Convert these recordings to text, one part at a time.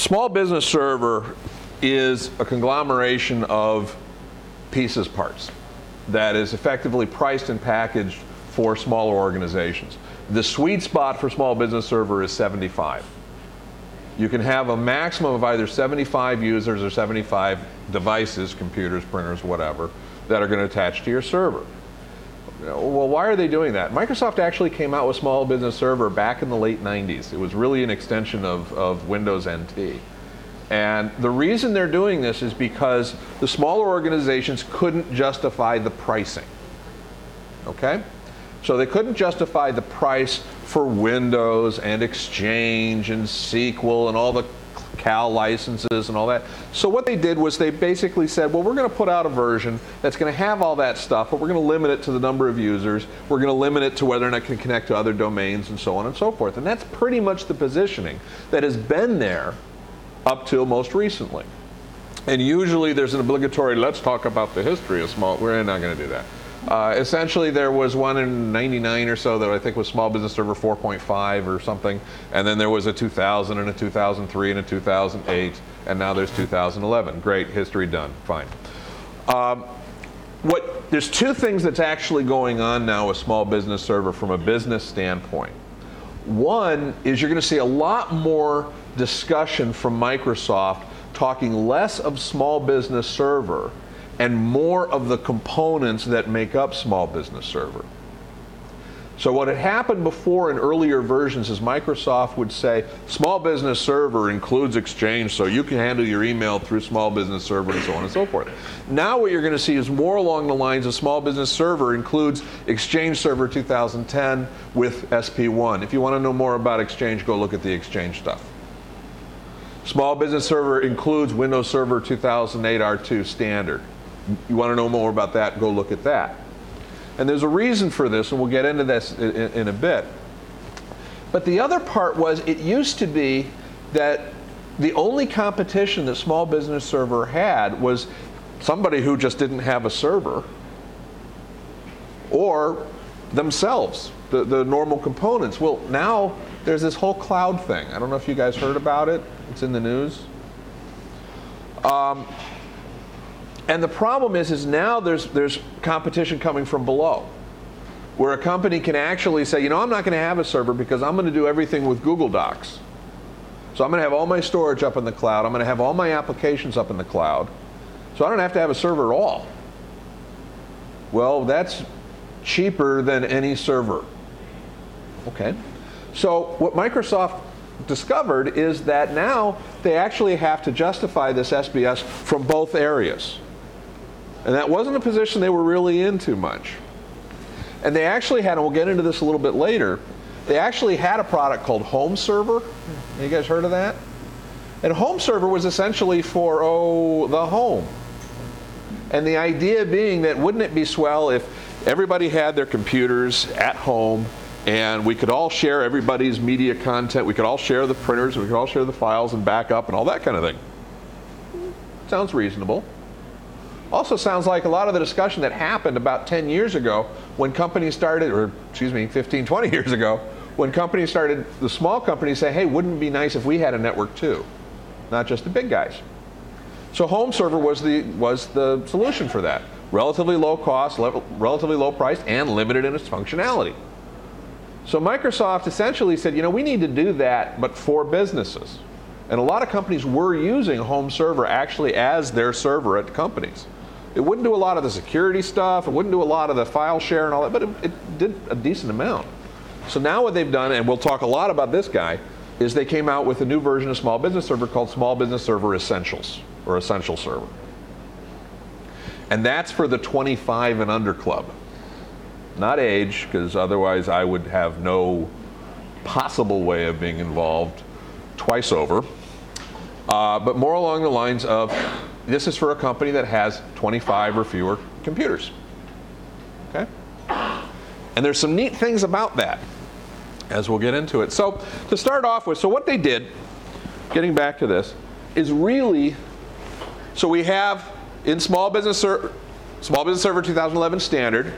Small business server is a conglomeration of pieces, parts, that is effectively priced and packaged for smaller organizations. The sweet spot for small business server is 75. You can have a maximum of either 75 users or 75 devices, computers, printers, whatever, that are going to attach to your server. Well, why are they doing that? Microsoft actually came out with Small Business Server back in the late 90s. It was really an extension of Windows NT. And the reason they're doing this is because the smaller organizations couldn't justify the pricing. Okay? So they couldn't justify the price for Windows and Exchange and SQL and all the Cal licenses and all that. So what they did was they basically said, well, we're going to put out a version that's going to have all that stuff, but we're going to limit it to the number of users. We're going to limit it to whether or not it can connect to other domains and so on and so forth. And that's pretty much the positioning that has been there up till most recently. And usually there's an obligatory, let's talk about the history of small, we're not going to do that. Essentially, there was one in '99 or so that I think was Small Business Server 4.5 or something, and then there was a 2000 and a 2003 and a 2008, and now there's 2011. Great, history done, fine. There's two things that's actually going on now with Small Business Server from a business standpoint. One is you're going to see a lot more discussion from Microsoft talking less of Small Business Server and more of the components that make up Small Business Server. So what had happened before in earlier versions is Microsoft would say, Small Business Server includes Exchange, so you can handle your email through Small Business Server and so on and so forth. Now what you're going to see is more along the lines of Small Business Server includes Exchange Server 2010 with SP1. If you want to know more about Exchange, go look at the Exchange stuff. Small Business Server includes Windows Server 2008 R2 standard. You want to know more about that, go look at that. And there's a reason for this, and we'll get into this in a bit. But the other part was, it used to be that the only competition that Small Business Server had was somebody who just didn't have a server, or themselves, the normal components. Well, now there's this whole cloud thing. I don't know if you guys heard about it. It's in the news. And the problem is now there's competition coming from below, where a company can actually say, you know, I'm not going to have a server because I'm going to do everything with Google Docs. So I'm going to have all my storage up in the cloud. I'm going to have all my applications up in the cloud. So I don't have to have a server at all. Well, that's cheaper than any server. Okay. So what Microsoft discovered is that now they actually have to justify this SBS from both areas. And that wasn't a position they were really in too much. And they actually had, and we'll get into this a little bit later, they actually had a product called Home Server. You guys heard of that? And Home Server was essentially for, the home. And the idea being that wouldn't it be swell if everybody had their computers at home and we could all share everybody's media content, we could all share the printers, we could all share the files and backup and all that kind of thing. Sounds reasonable. Also sounds like a lot of the discussion that happened about 10 years ago when companies started, or excuse me, 15, 20 years ago, when companies started, the small companies say, hey, wouldn't it be nice if we had a network too, not just the big guys. So Home Server was the solution for that. Relatively low cost, relatively low price, and limited in its functionality. So Microsoft essentially said, you know, we need to do that, but for businesses. And a lot of companies were using Home Server actually as their server at companies. It wouldn't do a lot of the security stuff, it wouldn't do a lot of the file share and all that, but it did a decent amount. So now what they've done, and we'll talk a lot about this guy, is they came out with a new version of Small Business Server called Small Business Server Essentials, or Essential Server. And that's for the 25 and under club. Not age, because otherwise I would have no possible way of being involved twice over. But more along the lines of, this is for a company that has 25 or fewer computers. Okay? And there's some neat things about that, as we'll get into it. So to start off with, so what they did, getting back to this, is really, so we have in Small Business Server 2011 standard,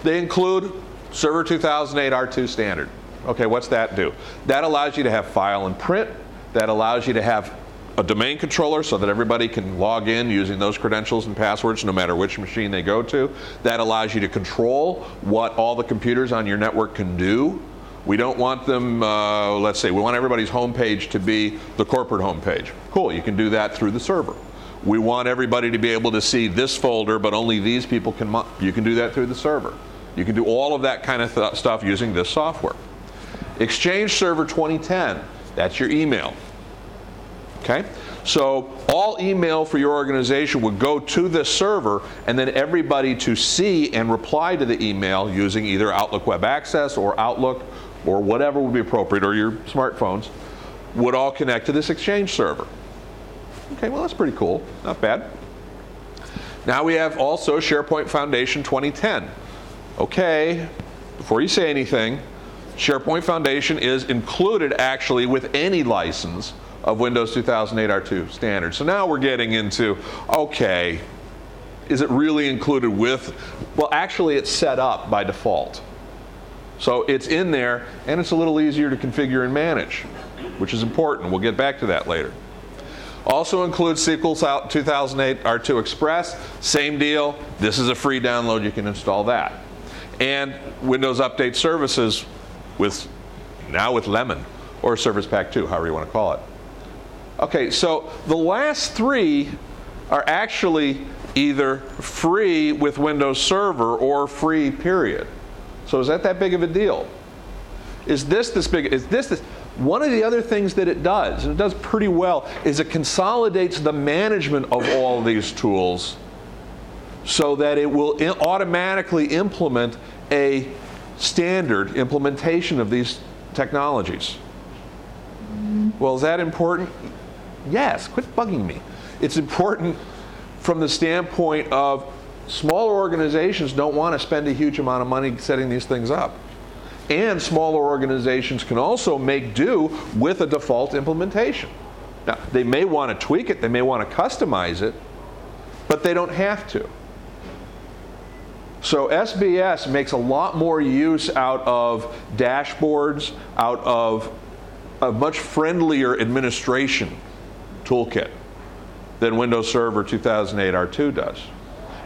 they include Server 2008 R2 standard. Okay, what's that do? That allows you to have file and print. that allows you to have a domain controller so that everybody can log in using those credentials and passwords no matter which machine they go to. That allows you to control what all the computers on your network can do. We don't want them, let's say, we want everybody's homepage to be the corporate homepage. Cool, you can do that through the server. We want everybody to be able to see this folder, but only these people can, you can do that through the server. You can do all of that kind of stuff using this software. Exchange Server 2010, that's your email. Okay? So all email for your organization would go to this server, and then everybody to see and reply to the email using either Outlook Web Access or Outlook or whatever would be appropriate, or your smartphones, would all connect to this Exchange server. Okay, well that's pretty cool, not bad. Now we have also SharePoint Foundation 2010. Okay, before you say anything, SharePoint Foundation is included actually with any license of Windows 2008 R2 standard. So now we're getting into, okay, is it really included with, well actually it's set up by default. So it's in there and it's a little easier to configure and manage, which is important. We'll get back to that later. Also includes SQL 2008 R2 Express, same deal. This is a free download, you can install that. And Windows Update Services now with Lemon, or Service Pack 2, however you want to call it. Okay, so the last three are actually either free with Windows Server or free, period. So is that big of a deal? Is this big? Is this? One of the other things that it does, and it does pretty well, is it consolidates the management of all these tools so that it will automatically implement a standard implementation of these technologies. Well, is that important? Yes, quit bugging me. It's important from the standpoint of smaller organizations don't want to spend a huge amount of money setting these things up. And smaller organizations can also make do with a default implementation. Now, they may want to tweak it, they may want to customize it, but they don't have to. So SBS makes a lot more use out of dashboards, out of a much friendlier administration toolkit than Windows Server 2008 R2 does.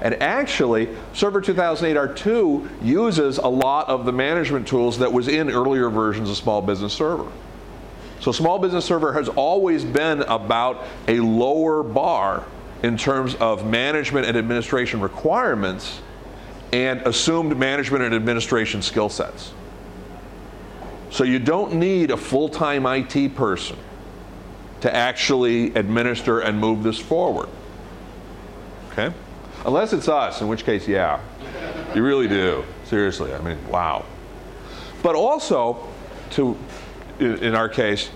And actually, Server 2008 R2 uses a lot of the management tools that was in earlier versions of Small Business Server. So Small Business Server has always been about a lower bar in terms of management and administration requirements and assumed management and administration skill sets. So you don't need a full-time IT person to actually administer and move this forward. Okay? Unless it's us, in which case, yeah, you really do. Seriously, I mean, wow. But also, in our case,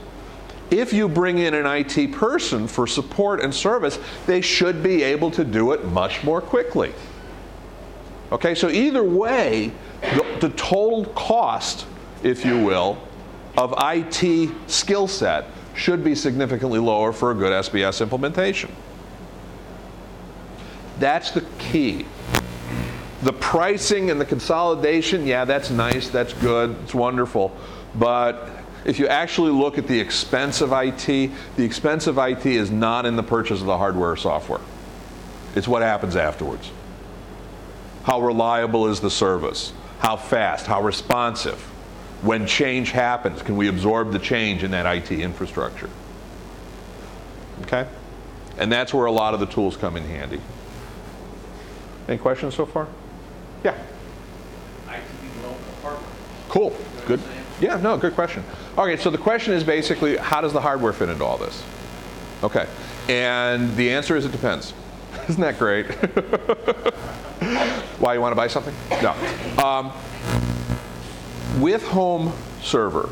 if you bring in an IT person for support and service, they should be able to do it much more quickly. Okay, so either way, the total cost, if you will, of IT skill set should be significantly lower for a good SBS implementation. That's the key. The pricing and the consolidation, yeah, that's nice, that's good, it's wonderful. But if you actually look at the expense of IT, the expense of IT is not in the purchase of the hardware or software. It's what happens afterwards. How reliable is the service? How fast? How responsive? When change happens, can we absorb the change in that IT infrastructure? Okay? And that's where a lot of the tools come in handy. Any questions so far? Yeah. IT below hardware. Cool. Good. Yeah, no, good question. Okay, so the question is basically, how does the hardware fit into all this? Okay. And the answer is it depends. Isn't that great? Why, you want to buy something? No. With home server,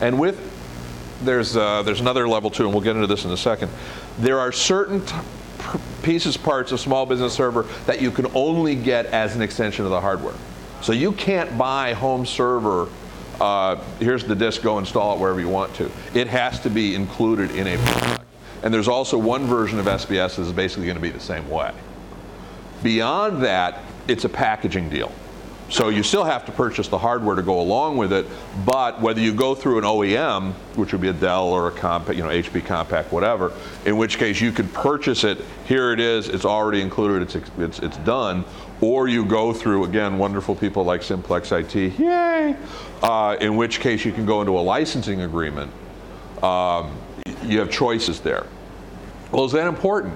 and with, there's another level too, and we'll get into this in a second. There are certain parts of Small Business Server that you can only get as an extension of the hardware. So you can't buy home server, here's the disk, go install it wherever you want to. It has to be included in a product. And there's also one version of SBS that is basically going to be the same way. Beyond that, it's a packaging deal. So you still have to purchase the hardware to go along with it, but whether you go through an OEM, which would be a Dell or a HP Compact, whatever, in which case you could purchase it, here it is, it's already included, it's done, or you go through, again, wonderful people like Simplex-IT, yay, in which case you can go into a licensing agreement. You have choices there. Well, is that important?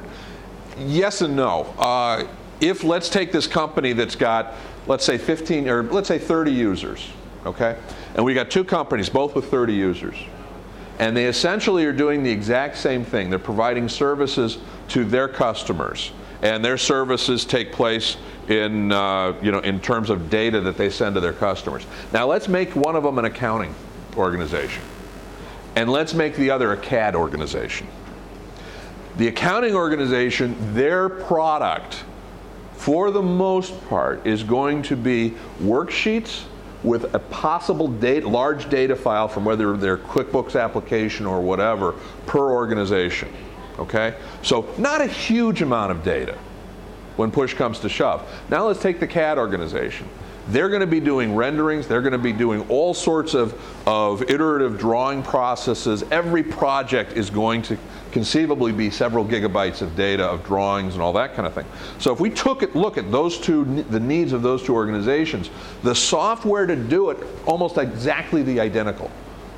Yes and no. If let's take this company that's got, let's say 15 or let's say 30 users, okay? And we got two companies, both with 30 users. And they essentially are doing the exact same thing. They're providing services to their customers. And their services take place in, in terms of data that they send to their customers. Now let's make one of them an accounting organization. And let's make the other a CAD organization. The accounting organization, their product, for the most part, is going to be worksheets with a possible large data file from whether their QuickBooks application or whatever per organization, okay? So not a huge amount of data when push comes to shove. Now let's take the CAD organization. They're going to be doing renderings, they're going to be doing all sorts of iterative drawing processes. Every project is going to conceivably be several gigabytes of data of drawings and all that kind of thing. So if we look at those two, the needs of those two organizations, the software to do it almost exactly the identical.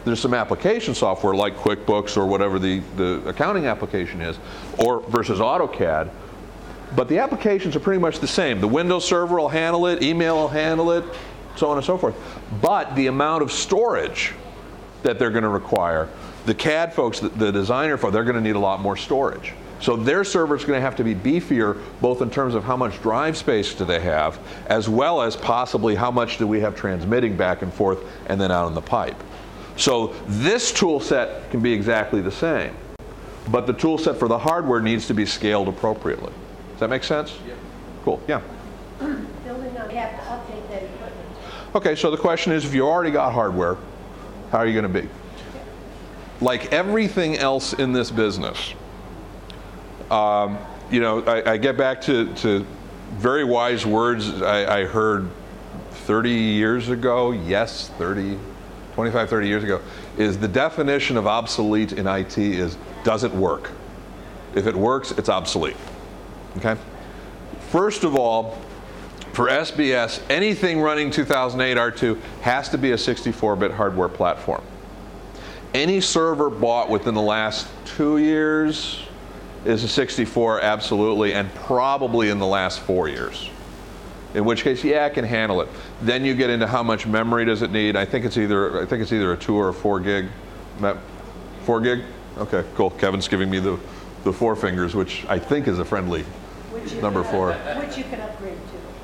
There's some application software like QuickBooks or whatever the accounting application is, or versus AutoCAD, but the applications are pretty much the same. The Windows server will handle it, email will handle it, so on and so forth. But the amount of storage that they're going to require, the CAD folks, the designer folks, they're going to need a lot more storage. So their server is going to have to be beefier, both in terms of how much drive space do they have, as well as possibly how much do we have transmitting back and forth and then out in the pipe. So this tool set can be exactly the same, but the tool set for the hardware needs to be scaled appropriately. Does that make sense? Yeah. Cool, yeah. Building on, we have to update that equipment. Okay, so the question is, if you already got hardware, how are you going to be? Like everything else in this business, I get back to very wise words I heard 30 years ago, 25, 30 years ago, is the definition of obsolete in IT is, does it work? If it works, it's obsolete, okay? First of all, for SBS, anything running 2008 R2 has to be a 64-bit hardware platform. Any server bought within the last 2 years is a 64, absolutely, and probably in the last 4 years. In which case, yeah, it can handle it. Then you get into how much memory does it need. I think it's either a 2 or a 4 gig. 4 gig? Okay, cool. Kevin's giving me the four fingers, which I think is a friendly number 4. Which you can upgrade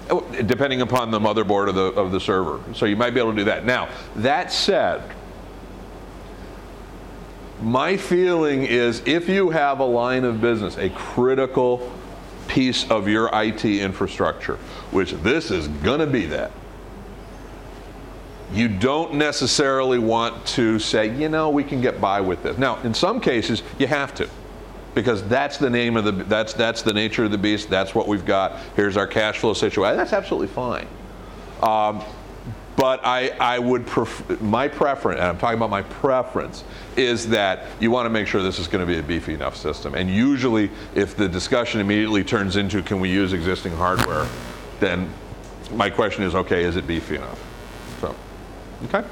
to. Depending upon the motherboard of the server. So you might be able to do that. Now, that said, my feeling is if you have a line of business, a critical piece of your IT infrastructure, which this is going to be that, you don't necessarily want to say, we can get by with this. Now, in some cases, you have to, because that's the name of that's the nature of the beast. That's what we've got. Here's our cash flow situation. That's absolutely fine. But I would my preference, and I'm talking about my preference, is that you want to make sure this is going to be a beefy enough system. And usually, if the discussion immediately turns into can we use existing hardware, then my question is, okay, is it beefy enough? So, okay.